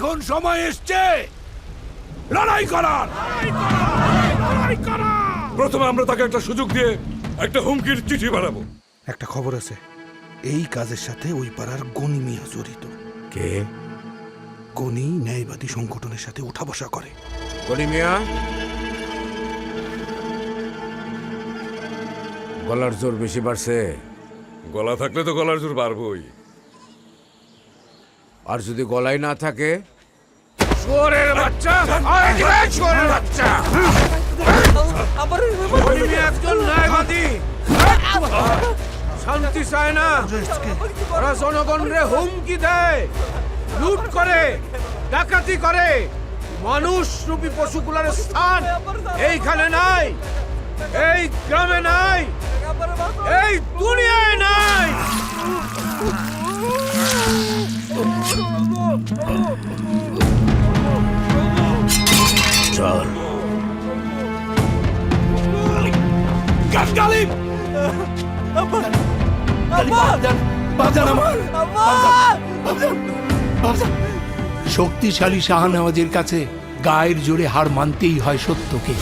এখন সময় এসছে লড়াই করার। প্রথমে আমরা তাকে একটা সুযোগ দিয়ে একটা হুমকির চিঠি বানাবো। একটা খবর আছে, এই কাজের সাথে ওই পাড়ার গনি মিয়া জড়িত। কে? গনি ন্যায়বাদী সংগঠনের সাথে উঠা বসা করে। গনি মিয়া, গলার জোর বেশি বাড়ছে। গলা থাকলে তো গলার জোর বাড়বই। আর যদি গলাই না থাকে? শুয়োরের বাচ্চা! শুয়োরের বাচ্চা! গনি মিয়া একজন ন্যায়বাদী। শান্তি চায় না, ওরা জনগণরে হুমকি দেয়, লুট করে, ডাকাতি করে। মানুষ রূপী পশুগুলার স্থান এইখানে নাই, এই গ্রামে নাই, এই দুনিয়ায় নাই। চল শক্তিশালী শাহনওয়াজের কাছে গায়ের জোরে হার মানতেই হয় সত্যকে।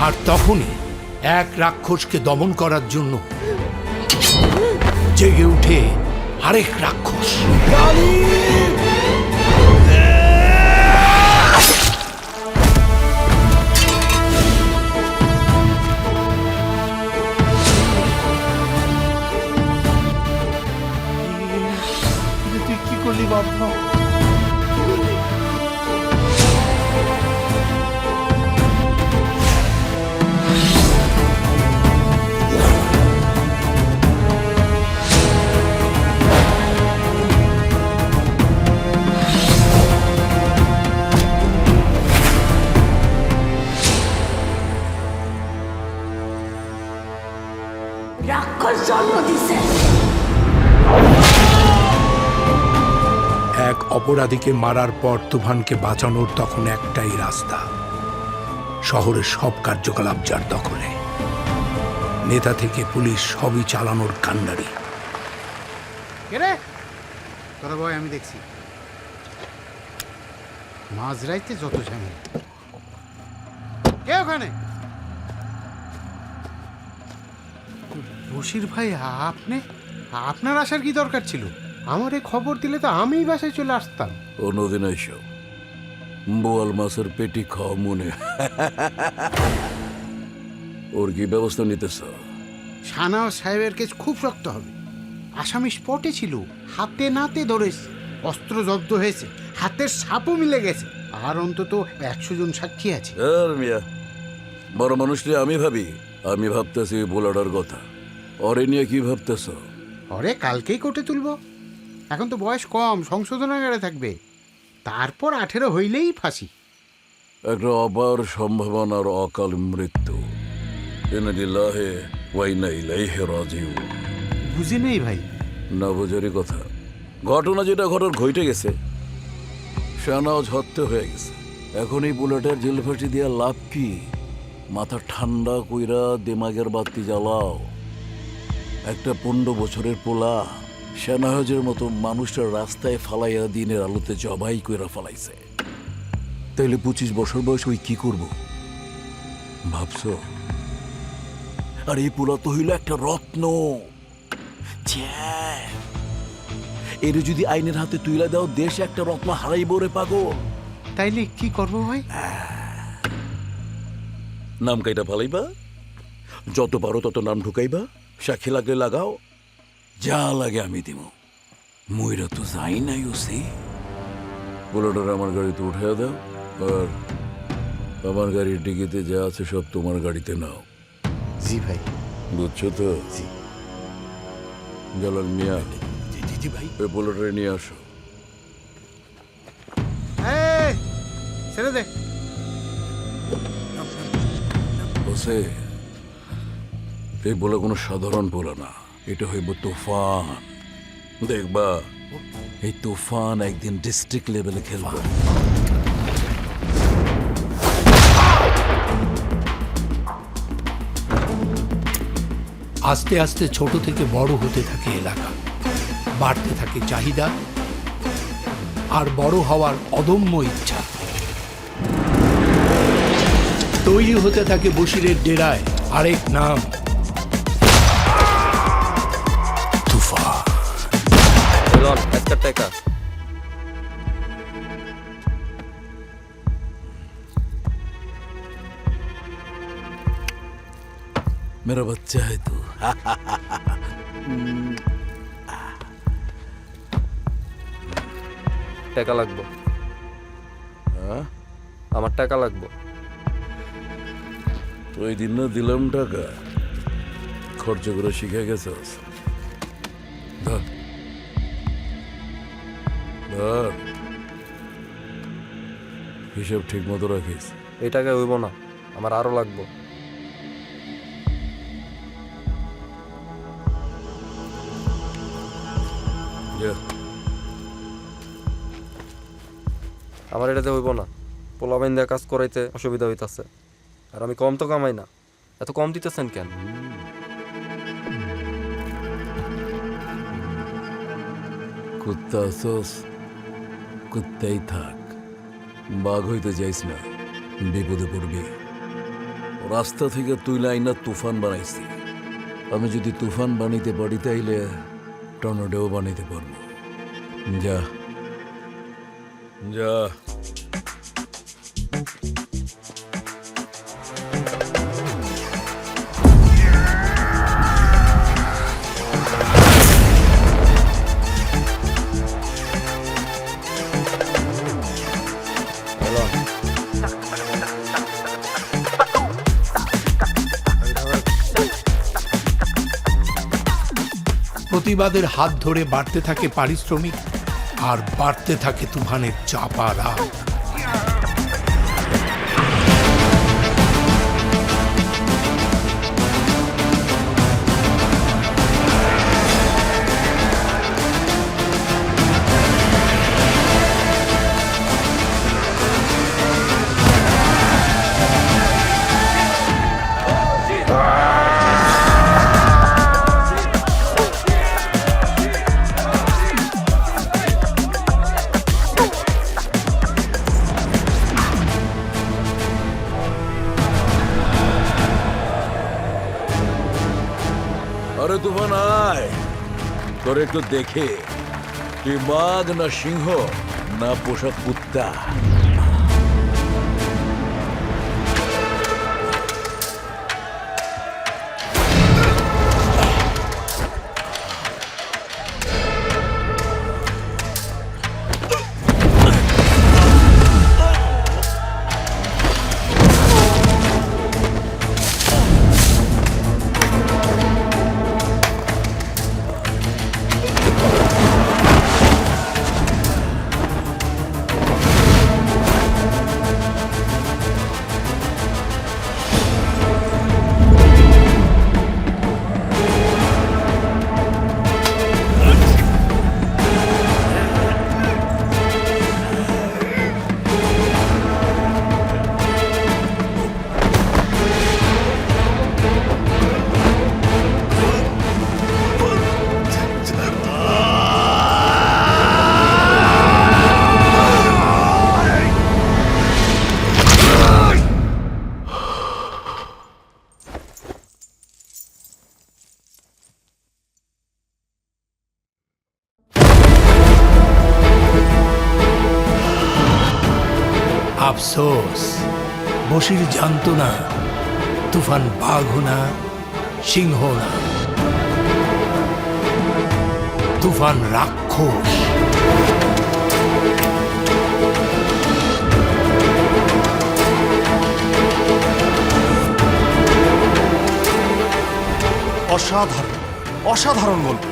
আর তখনই এক রাক্ষসকে দমন করার জন্য জেগে উঠে আরেক রাক্ষস। তুই কি করলি বাবা? রাক্ষস জন্ম দিছে। এক অপরাধীকে মারার পর তুফানকে বাঁচানোর তখন একটাই রাস্তা, শহরের সব কার্যকলাপ যার দখলে। নেতা থেকে পুলিশ সবই চালানোর কান্ডারি। রে তোরা ভয় আমি দেখছি, মাঝরাইতে যত ঝামেলা। কে ওখানে? বশির ভাই, আপনি? আপনার আসার কি দরকার ছিল? আমারে খবর দিলে তো আমিই বাসায় চলে আসতাম। অন্যদিন এসো, বোয়াল মাছের পেটি খাওয়া মনে। ওর কি ব্যবস্থা নিতেছ? শাহনওয়াজ সাহেবের কেস খুব শক্ত হবে। আসামি স্পটে ছিল, হাতে নাতে ধরেছে, অস্ত্র জব্দ হয়েছে, হাতের সাপও মিলে গেছে, আর অন্তত 100 জন সাক্ষী আছে। মিয়া, বড় মানুষটি আমি ভাবতেছি বোলাডার কথা। ওরে নিয়ে কি ভাবতেছ? পরে কালকেই কোর্টে তুলবো। এখন তো বয়স কম, সংশোধনাগারে থাকবে। তারপর 18 হইলেই ফাঁসি। একটা অপার সম্ভাবনার অকাল মৃত্যু। ইন্নালিল্লাহি ওয়া ইন্না ইলাইহি রাজিউন। বুঝি নেই ভাই। না বোঝারই কথা। ঘটনা যেটা ঘটে গেছে, শাহনওয়াজ হত্যা হয়ে গেছে। এখন এই বুলেটের জেল ফাঁসি দিয়া লাভ কি? মাথা ঠান্ডা কইরা দিমাগের বাতি জ্বালাও। একটা 15 বছরের পোলা শাহনওয়াজের মতো মানুষটা রাস্তায় ফালাইয়া দিনের আলোতে জবাই কইরা ফালাইছে। তাইলে 25 বছর বয়স ওই কি করব ভাবছ? আর এই পোলা তো হইল একটা রত্ন। এর যদি আইনের হাতে তুইলা দাও, দেশ একটা রত্ন হারাইব রে পাগল। তাইলে কি করবো ভাই? নাম কাইটা ফালাইবা, যত পারো তত নাম ঢুকাইবা, সাক্ষী লাগলে লাগাও, যা লাগে আমি দিব। মইরা তো যাই নাই ওসি। বুলেটর আমার গাড়িতে উঠাইয়া দাও, আর আমার গাড়ির ডিগিতে যা আছে সব তোমার গাড়িতে নাও। জি ভাই। বুঝছো তো? জি। জালাল মিয়া, জি ভাই। ওই বুলেটরে নিয়ে আসো। ছেড়ে দে। ওসে, এই বলে কোনো সাধারণ বলে না, এটা হইব তুফান। দেখবা এই তুফান একদিন ডিস্ট্রিক্ট লেভেলে খেলবে। আস্তে আস্তে ছোট থেকে বড় হতে থাকে এলাকা। বাড়তে থাকে চাহিদা আর বড় হওয়ার অদম্য ইচ্ছা। তৈরি হতে থাকে বশিরের ডেরায় আরেক নাম, তুফান। টাকা मेरा बच्चा है तू। টাকা লাগবে, আমার টাকা লাগবে। ওই দিন না দিলাম টাকা, খরচ করে শিখে গেছস। ধর ধর, হিসাব ঠিক মতো রাখিস। এই টাকা হইব না, আমার আরো লাগবে। যা। আমার এটাতে হইব না, পোলা বাইন দিয়ে কাজ করাইতে অসুবিধা হইতাছে। আর আমি কম তো কামাই না, এত কম দিতেছেন কেন? কুত্তা আসস, কুত্তাই থাক, বাঘ হইতে যাইস না, বিপদে পড়বি। রাস্তা থেকে তুই লাইনা তুফান বানাইছি। আমি যদি তুফান বানাইতে পারি তাইলে টর্নেডো বানাইতে পারবো। যা যা। প্রতিবাদের হাত ধরে বাড়তে থাকে পারিশ্রমিক আর বাড়তে থাকে তুফানের চাপা রাগ। আরে তুফান আয়, তোর একটু দেখে তুই বাঘ না সিংহ না পোষা কুত্তা। আফসোস, বশির জানতো না তুফান বাঘ না, সিংহ না, তুফান রাক্ষস। অসাধারণ, অসাধারণ গল্প।